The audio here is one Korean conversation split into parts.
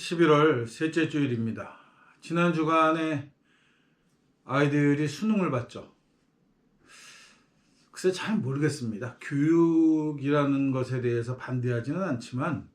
11월 셋째 주일입니다. 지난 주간에 아이들이 수능을 봤죠. 글쎄 잘 모르겠습니다. 교육이라는 것에 대해서 반대하지는 않지만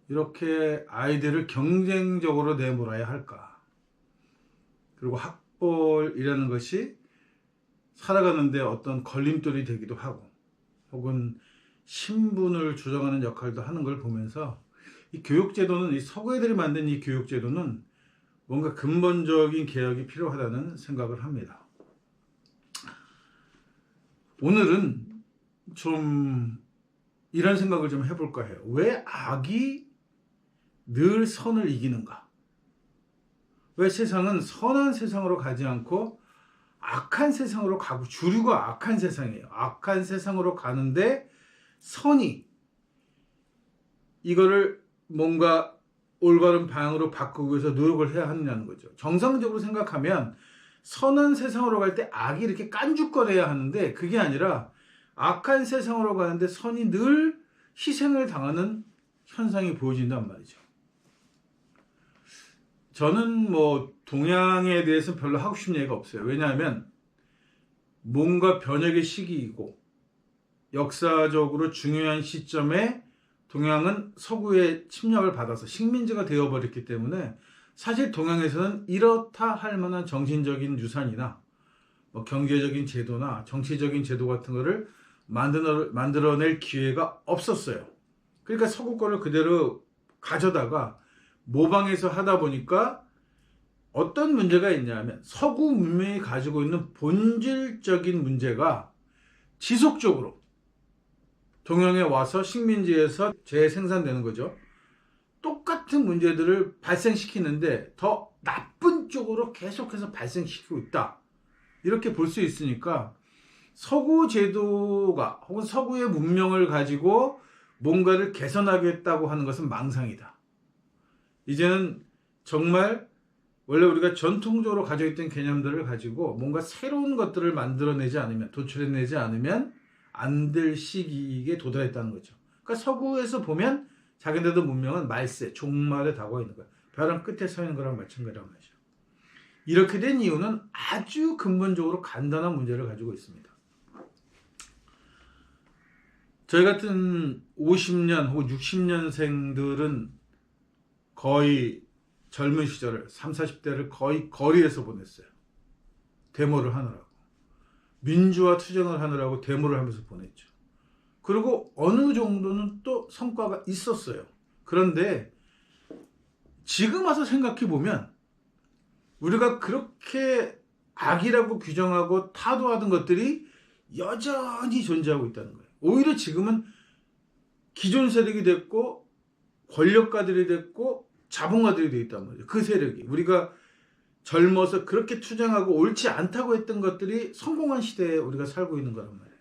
이렇게 아이들을 경쟁적으로 내몰아야 할까? 그리고 학벌이라는 것이 살아가는데 어떤 걸림돌이 되기도 하고 혹은 신분을 조정하는 역할도 하는 걸 보면서 이 교육제도는, 이 서구 애들이 만든 이 교육제도는 뭔가 근본적인 개혁이 필요하다는 생각을 합니다. 오늘은 좀 이런 생각을 좀 해볼까 해요. 왜 악이 늘 선을 이기는가? 왜 세상은 선한 세상으로 가지 않고 악한 세상으로 가고, 주류가 악한 세상이에요. 악한 세상으로 가는데 선이 이거를 뭔가 올바른 방향으로 바꾸기 위해서 노력을 해야 하느냐는 거죠. 정상적으로 생각하면 선한 세상으로 갈 때 악이 이렇게 깐죽거려야 하는데 그게 아니라 악한 세상으로 가는데 선이 늘 희생을 당하는 현상이 보여진단 말이죠. 저는 동양에 대해서는 별로 하고 싶은 얘기가 없어요. 왜냐하면 뭔가 변혁의 시기이고 역사적으로 중요한 시점에 동양은 서구의 침략을 받아서 식민지가 되어버렸기 때문에 사실 동양에서는 이렇다 할 만한 정신적인 유산이나 경제적인 제도나 정치적인 제도 같은 거를 만들어낼 기회가 없었어요. 그러니까 서구 거를 그대로 가져다가 모방해서 하다 보니까 어떤 문제가 있냐면 서구 문명이 가지고 있는 본질적인 문제가 지속적으로 동양에 와서 식민지에서 재생산되는 거죠. 똑같은 문제들을 발생시키는데 더 나쁜 쪽으로 계속해서 발생시키고 있다. 이렇게 볼 수 있으니까 서구 제도가 혹은 서구의 문명을 가지고 뭔가를 개선하겠다고 하는 것은 망상이다. 이제는 정말 원래 우리가 전통적으로 가지고 있던 개념들을 가지고 뭔가 새로운 것들을 만들어내지 않으면, 도출해내지 않으면 안 될 시기에 도달했다는 거죠. 그러니까 서구에서 보면 자기네들 문명은 말세, 종말에 다가와 있는 거야. 벼랑 끝에 서 있는 거랑 마찬가지란 말이죠. 이렇게 된 이유는 아주 근본적으로 간단한 문제를 가지고 있습니다. 저희 같은 50년 혹은 60년생들은 거의 젊은 시절을 30, 40대를 거의 거리에서 보냈어요. 데모를 하느라고. 민주화 투쟁을 하느라고 데모를 하면서 보냈죠. 그리고 어느 정도는 또 성과가 있었어요. 그런데 지금 와서 생각해 보면 우리가 그렇게 악이라고 규정하고 타도하던 것들이 여전히 존재하고 있다는 거예요. 오히려 지금은 기존 세력이 됐고 권력가들이 됐고 자본가들이 되어 있단 말이에요. 그 세력이 우리가 젊어서 그렇게 투쟁하고 옳지 않다고 했던 것들이 성공한 시대에 우리가 살고 있는 거란 말이에요.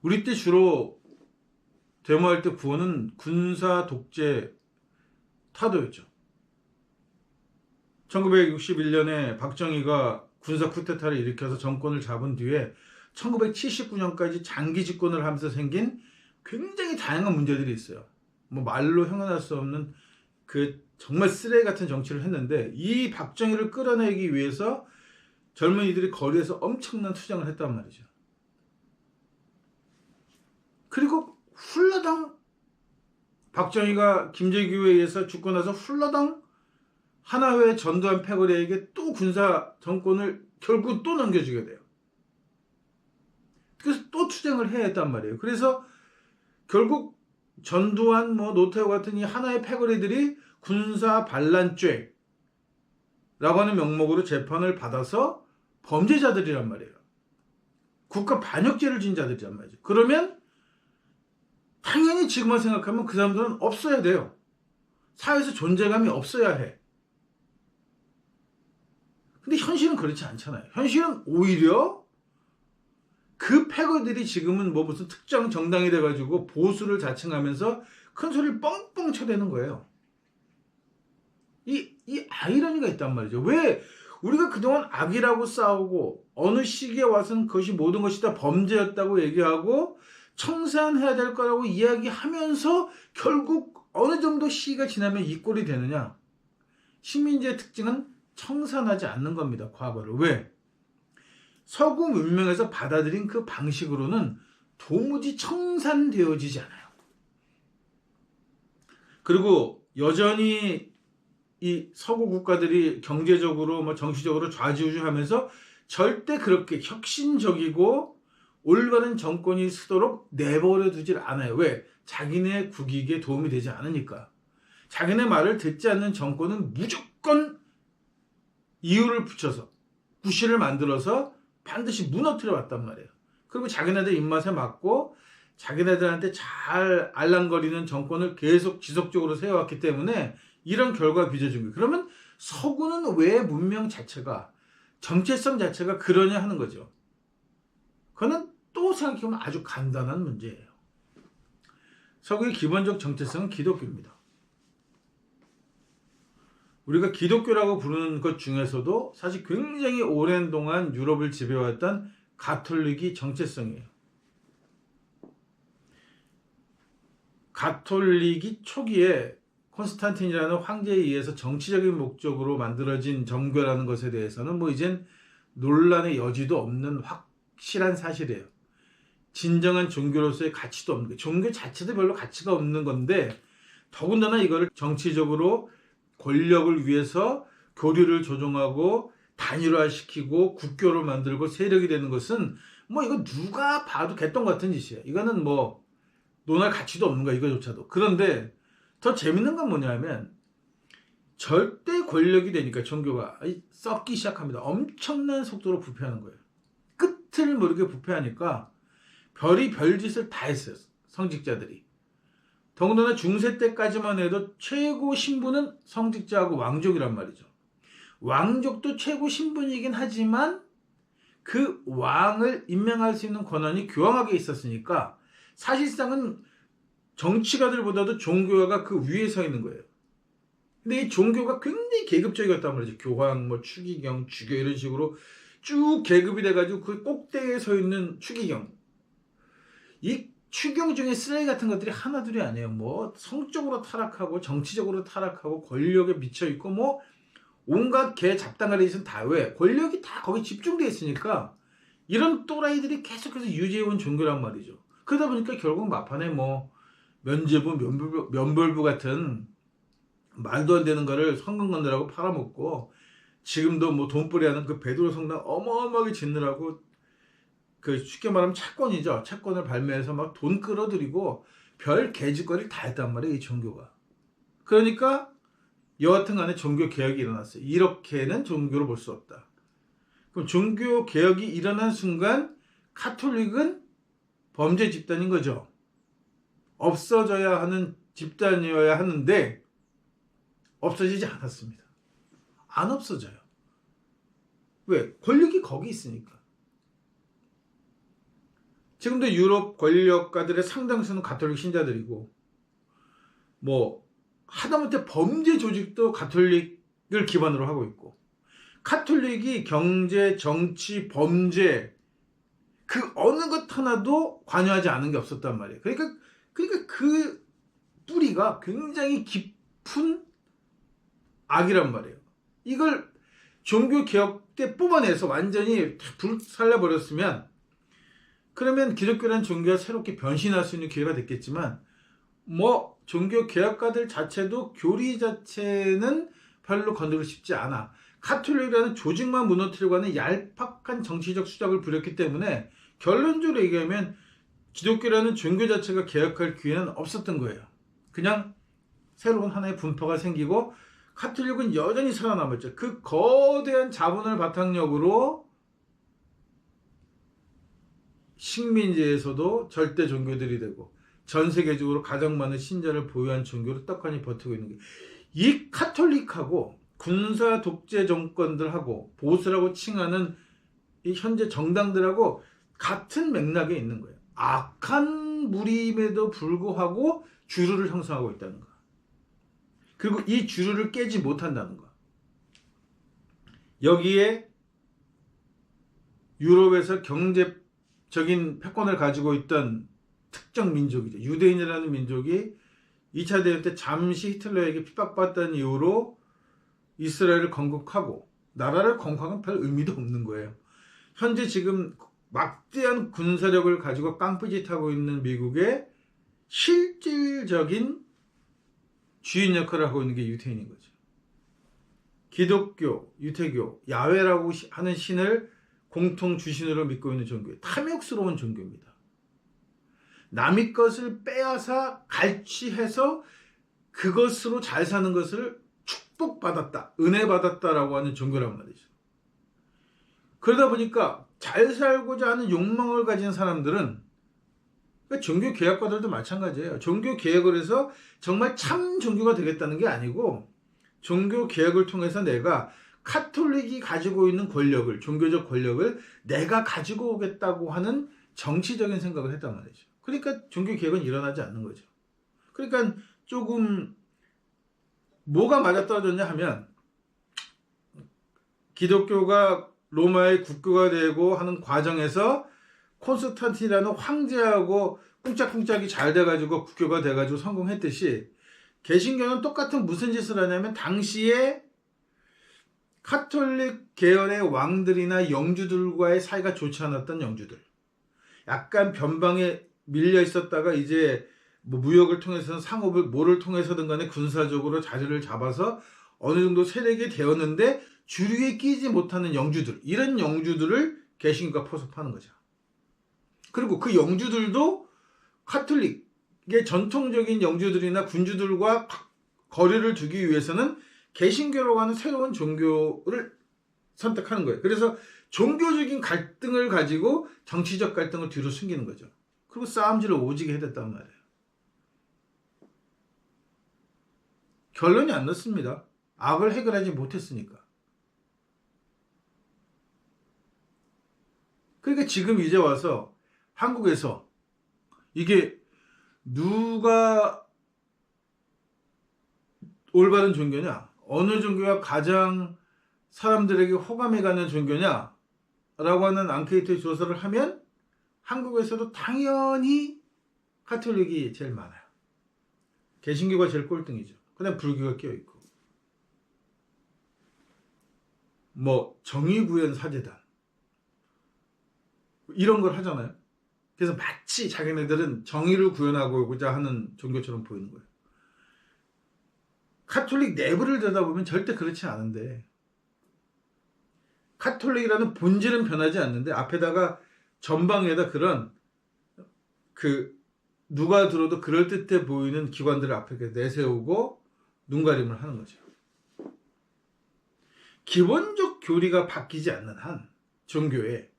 우리 때 주로 데모할 때 구호는 군사 독재 타도였죠. 1961년에 박정희가 군사 쿠데타를 일으켜서 정권을 잡은 뒤에 1979년까지 장기 집권을 하면서 생긴 굉장히 다양한 문제들이 있어요. 말로 형용할 수 없는 정말 쓰레기 같은 정치를 했는데 이 박정희를 끌어내기 위해서 젊은이들이 거리에서 엄청난 투쟁을 했단 말이죠. 그리고 훌러당 박정희가 김재규에 의해서 죽고 나서 훌러당 하나회 전두환 패거리에게 또 군사 정권을 결국 또 넘겨주게 돼요. 그래서 또 투쟁을 해야 했단 말이에요. 그래서 결국 전두환, 노태우 같은 이 하나의 패거리들이 군사 반란죄라고 하는 명목으로 재판을 받아서 범죄자들이란 말이에요. 국가 반역죄를 지은 자들이란 말이죠. 그러면 당연히 지금만 생각하면 그 사람들은 없어야 돼요. 사회에서 존재감이 없어야 해. 근데 현실은 그렇지 않잖아요. 현실은 오히려 그 패거들이 지금은 무슨 특정 정당이 돼가지고 보수를 자칭하면서 큰 소리를 뻥뻥 쳐대는 거예요. 이 아이러니가 있단 말이죠. 왜 우리가 그동안 악이라고 싸우고 어느 시기에 와서는 그것이 모든 것이 다 범죄였다고 얘기하고 청산해야 될 거라고 이야기하면서 결국 어느 정도 시기가 지나면 이 꼴이 되느냐? 식민지의 특징은 청산하지 않는 겁니다. 과거를. 왜? 서구 문명에서 받아들인 그 방식으로는 도무지 청산되어지지 않아요. 그리고 여전히 이 서구 국가들이 경제적으로 뭐 정치적으로 좌지우지하면서 절대 그렇게 혁신적이고 올바른 정권이 서도록 내버려 두질 않아요. 왜? 자기네 국익에 도움이 되지 않으니까. 자기네 말을 듣지 않는 정권은 무조건 이유를 붙여서 구실을 만들어서 반드시 무너뜨려 왔단 말이에요. 그리고 자기네들 입맛에 맞고 자기네들한테 잘 알랑거리는 정권을 계속 지속적으로 세워왔기 때문에 이런 결과가 빚어진 거예요. 그러면 서구는 왜 문명 자체가 정체성 자체가 그러냐 하는 거죠. 그거는 또 생각해보면 아주 간단한 문제예요. 서구의 기본적 정체성은 기독교입니다. 우리가 기독교라고 부르는 것 중에서도 사실 굉장히 오랜 동안 유럽을 지배해왔던 가톨릭이 정체성이에요. 가톨릭이 초기에 콘스탄틴이라는 황제에 의해서 정치적인 목적으로 만들어진 정교라는 것에 대해서는 뭐 이젠 논란의 여지도 없는 확실한 사실이에요. 진정한 종교로서의 가치도 없는 거예요. 종교 자체도 별로 가치가 없는 건데 더군다나 이거를 정치적으로 권력을 위해서 교리를 조정하고 단일화시키고 국교를 만들고 세력이 되는 것은 뭐 이거 누가 봐도 개똥 같은 짓이에요. 이거는 뭐 논할 가치도 없는 거야, 이거조차도. 그런데 더 재밌는 건 뭐냐면 절대 권력이 되니까 종교가 썩기 시작합니다. 엄청난 속도로 부패하는 거예요. 끝을 모르게 부패하니까 별이 별짓을 다 했어요. 성직자들이. 더군다나 중세 때까지만 해도 최고 신분은 성직자하고 왕족이란 말이죠. 왕족도 최고 신분이긴 하지만 그 왕을 임명할 수 있는 권한이 교황에게 있었으니까 사실상은 정치가들보다도 종교가가 그 위에 서 있는 거예요. 근데 이 종교가 굉장히 계급적이었단 말이죠. 교황, 뭐 추기경, 주교 이런 식으로 쭉 계급이 돼가지고 그 꼭대기에 서 있는 추기경. 이 추경 중에 쓰레기 같은 것들이 하나둘이 아니에요. 뭐 성적으로 타락하고 정치적으로 타락하고 권력에 미쳐있고 뭐 온갖 개 잡당가리 있으면 다 왜? 권력이 다 거기 집중돼 있으니까 이런 또라이들이 계속해서 유지해온 종교란 말이죠. 그러다 보니까 결국 막판에 뭐 면죄부, 면벌부 같은 말도 안 되는 거를 성금 건드라고 팔아먹고 지금도 뭐 돈벌이 하는 그 베드로 성당 어마어마하게 짓느라고 그 쉽게 말하면 채권이죠. 채권을 발매해서 막 돈 끌어들이고 별 개짓거리를 다 했단 말이에요. 이 종교가. 그러니까 여하튼 간에 종교 개혁이 일어났어요. 이렇게는 종교를 볼 수 없다. 그럼 종교 개혁이 일어난 순간 카톨릭은 범죄 집단인 거죠. 없어져야 하는 집단이어야 하는데 없어지지 않았습니다. 안 없어져요. 왜? 권력이 거기 있으니까. 지금도 유럽 권력가들의 상당수는 가톨릭 신자들이고 뭐 하다못해 범죄 조직도 가톨릭을 기반으로 하고 있고 가톨릭이 경제, 정치, 범죄 그 어느 것 하나도 관여하지 않은 게 없었단 말이에요. 그러니까 그 뿌리가 굉장히 깊은 악이란 말이에요. 이걸 종교개혁 때 뽑아내서 완전히 불살려버렸으면 그러면 기독교라는 종교가 새롭게 변신할 수 있는 기회가 됐겠지만 뭐 종교개혁가들 자체도 교리 자체는 별로 건드리고 싶지 않아. 가톨릭이라는 조직만 무너뜨리고 하는 얄팍한 정치적 수작을 부렸기 때문에 결론적으로 얘기하면 기독교라는 종교 자체가 개혁할 기회는 없었던 거예요. 그냥 새로운 하나의 분파가 생기고 가톨릭은 여전히 살아남았죠. 그 거대한 자본을 바탕력으로 식민지에서도 절대 종교들이 되고 전 세계적으로 가장 많은 신자를 보유한 종교로 떡하니 버티고 있는 게 이 카톨릭하고 군사 독재 정권들하고 보수라고 칭하는 이 현재 정당들하고 같은 맥락에 있는 거예요. 악한 무리임에도 불구하고 주류를 형성하고 있다는 거. 그리고 이 주류를 깨지 못한다는 거. 여기에 유럽에서 경제적인 패권을 가지고 있던 특정 민족이죠. 유대인이라는 민족이 2차 대전 때 잠시 히틀러에게 핍박받던 이유로 이스라엘을 건국하고 나라를 건국하면 별 의미도 없는 거예요. 현재 지금 막대한 군사력을 가지고 깡패짓하고 있는 미국의 실질적인 주인 역할을 하고 있는 게 유태인인 거죠. 기독교, 유태교, 야훼라고 하는 신을 공통 주신으로 믿고 있는 종교예요. 탐욕스러운 종교입니다. 남의 것을 빼앗아 갈취해서 그것으로 잘 사는 것을 축복받았다, 은혜 받았다라고 하는 종교란 말이죠. 그러다 보니까 잘 살고자 하는 욕망을 가진 사람들은, 그러니까 종교 개혁가들도 마찬가지예요. 종교 개혁을 해서 정말 참 종교가 되겠다는 게 아니고, 종교 개혁을 통해서 내가 카톨릭이 가지고 있는 권력을, 종교적 권력을 내가 가지고 오겠다고 하는 정치적인 생각을 했단 말이죠. 그러니까 종교 개혁은 일어나지 않는 거죠. 그러니까 조금 뭐가 맞아떨어졌냐 하면, 기독교가 로마의 국교가 되고 하는 과정에서 콘스탄틴이라는 황제하고 꿍짝꿍짝이 잘 돼가지고 국교가 돼가지고 성공했듯이, 개신교는 똑같은 무슨 짓을 하냐면, 당시에 카톨릭 계열의 왕들이나 영주들과의 사이가 좋지 않았던 영주들, 약간 변방에 밀려 있었다가 이제 뭐 무역을 통해서는 상업을 뭐를 통해서든 간에 군사적으로 자리를 잡아서 어느 정도 세력이 되었는데 주류에 끼지 못하는 영주들, 이런 영주들을 개신교가 포섭하는 거죠. 그리고 그 영주들도 카톨릭의 전통적인 영주들이나 군주들과 거리를 두기 위해서는 개신교라고 하는 새로운 종교를 선택하는 거예요. 그래서 종교적인 갈등을 가지고 정치적 갈등을 뒤로 숨기는 거죠. 그리고 싸움질을 오지게 해댔단 말이에요. 결론이 안 났습니다. 악을 해결하지 못했으니까. 그러니까 지금 이제 와서 한국에서 이게 누가 올바른 종교냐, 어느 종교가 가장 사람들에게 호감이 가는 종교냐 라고 하는 앙케이트 조사를 하면 한국에서도 당연히 카톨릭이 제일 많아요. 개신교가 제일 꼴등이죠. 그 다음 불교가 껴있고, 뭐 정의구현 사제단 이런 걸 하잖아요. 그래서 마치 자기네들은 정의를 구현하고자 하는 종교처럼 보이는 거예요. 카톨릭 내부를 들여다보면 절대 그렇지 않은데, 카톨릭이라는 본질은 변하지 않는데 앞에다가 전방에다 그런 누가 들어도 그럴듯해 보이는 기관들을 앞에 내세우고 눈가림을 하는 거죠. 기본적 교리가 바뀌지 않는 한, 종교에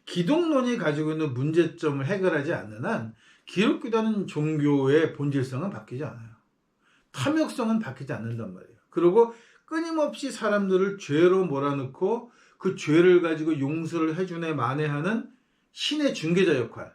기독론이 가지고 있는 문제점을 해결하지 않는 한 기독교라는 종교의 본질성은 바뀌지 않아요. 탐욕성은 바뀌지 않는단 말이에요. 그리고 끊임없이 사람들을 죄로 몰아넣고 그 죄를 가지고 용서를 해주네 만회하는 신의 중개자 역할,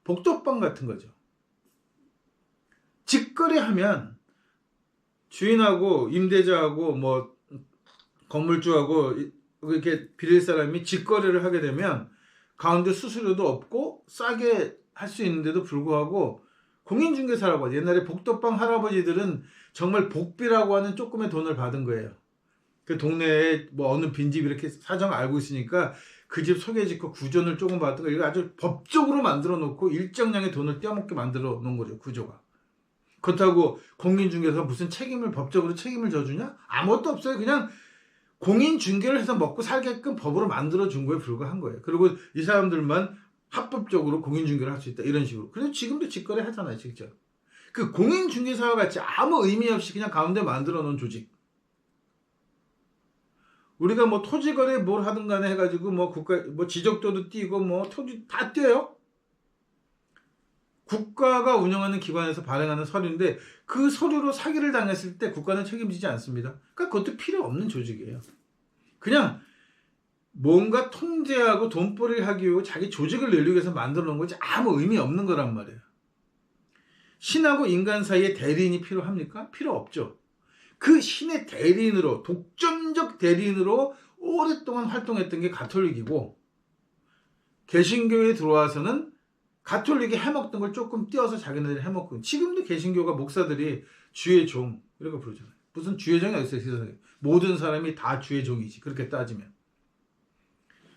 복덕방 같은 거죠. 직거래하면 주인하고 임대자하고 뭐 건물주하고 이렇게 빌릴 사람이 직거래를 하게 되면 가운데 수수료도 없고 싸게 할 수 있는데도 불구하고 공인중개사라고 하죠. 옛날에 복덕방 할아버지들은 정말 복비라고 하는 조금의 돈을 받은 거예요. 그 동네에 뭐 어느 빈집 이렇게 사정 알고 있으니까 그 집 소개짓고 구전을 조금 받은 거, 이거 아주 법적으로 만들어 놓고 일정량의 돈을 떼어먹게 만들어 놓은 거죠, 구조가. 그렇다고 공인중개사가 무슨 법적으로 책임을 져주냐? 아무것도 없어요. 그냥 공인중개를 해서 먹고 살게끔 법으로 만들어준 거에 불과한 거예요. 그리고 이 사람들만 합법적으로 공인중개를 할 수 있다, 이런 식으로. 그래서 지금도 직거래 하잖아요, 직접. 그 공인중개사와 같이 아무 의미 없이 그냥 가운데 만들어 놓은 조직. 우리가 뭐 토지거래 뭘 하든 간에 해가지고 뭐 뭐 지적도도 띄고 뭐 토지 다 띄어요. 국가가 운영하는 기관에서 발행하는 서류인데 그 서류로 사기를 당했을 때 국가는 책임지지 않습니다. 그러니까 그것도 필요 없는 조직이에요. 그냥 뭔가 통제하고 돈벌이를 하기 위해 자기 조직을 늘리기 위해서 만들어 놓은 거지 아무 의미 없는 거란 말이에요. 신하고 인간 사이에 대리인이 필요합니까? 필요 없죠. 그 신의 대리인으로, 독점적 대리인으로 오랫동안 활동했던 게 가톨릭이고, 개신교에 들어와서는 가톨릭이 해먹던 걸 조금 띄어서 자기네들이 해먹고, 지금도 개신교가 목사들이 주의 종 이렇게 부르잖아요. 무슨 주의 종이 어딨어요, 세상에. 모든 사람이 다 주의 종이지, 그렇게 따지면.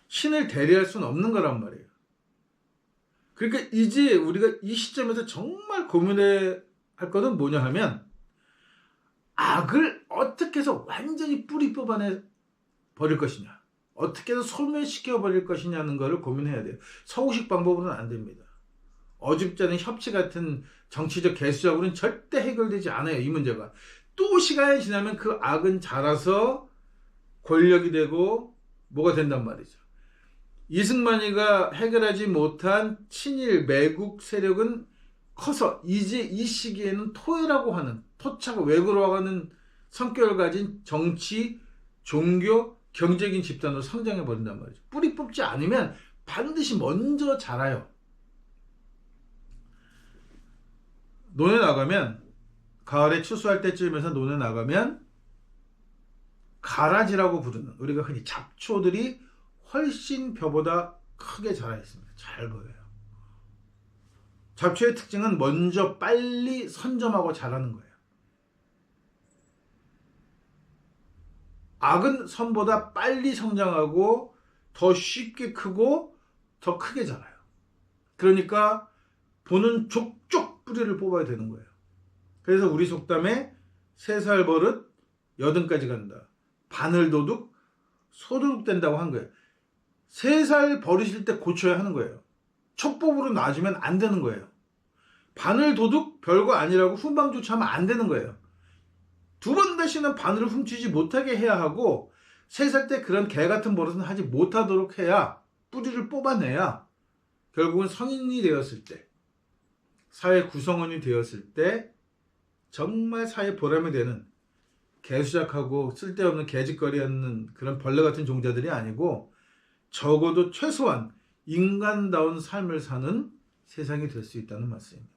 신을 대리할 수는 없는 거란 말이에요. 그러니까 이제 우리가 이 시점에서 정말 고민해야 할 것은 뭐냐 하면, 악을 어떻게 해서 완전히 뿌리 뽑아내 버릴 것이냐, 어떻게 해서 소멸시켜 버릴 것이냐는 것을 고민해야 돼요. 서구식 방법으로는 안 됩니다. 어줍지 않은 협치 같은 정치적 개수작으로는 절대 해결되지 않아요, 이 문제가. 또 시간이 지나면 그 악은 자라서 권력이 되고 뭐가 된단 말이죠. 이승만이가 해결하지 못한 친일 매국 세력은 커서 이제 이 시기에는 토해라고 하는, 토착 외구로 가는 성격을 가진 정치, 종교, 경제적인 집단으로 성장해 버린단 말이죠. 뿌리 뽑지 않으면 반드시 먼저 자라요. 논에 나가면, 가을에 추수할 때쯤에서 논에 나가면 가라지라고 부르는, 우리가 흔히 잡초들이 훨씬 벼보다 크게 자라 있습니다. 잘 보여요. 잡초의 특징은 먼저 빨리 선점하고 자라는 거예요. 악은 선보다 빨리 성장하고 더 쉽게 크고 더 크게 자라요. 그러니까 보는 족족 뿌리를 뽑아야 되는 거예요. 그래서 우리 속담에 3살 버릇 여든까지 간다, 바늘도둑 소도둑 된다고 한 거예요. 3살 버릇일 때 고쳐야 하는 거예요. 촉법으로 놔주면 안 되는 거예요. 바늘도둑 별거 아니라고 훈방조차하면 안 되는 거예요. 2번 다시는 바늘을 훔치지 못하게 해야 하고, 3살 때 그런 개 같은 버릇은 하지 못하도록 해야, 뿌리를 뽑아내야 결국은 성인이 되었을 때, 사회 구성원이 되었을 때 정말 사회 보람이 되는, 개수작하고 쓸데없는 개짓거리하는 그런 벌레 같은 종자들이 아니고 적어도 최소한 인간다운 삶을 사는 세상이 될 수 있다는 말씀입니다.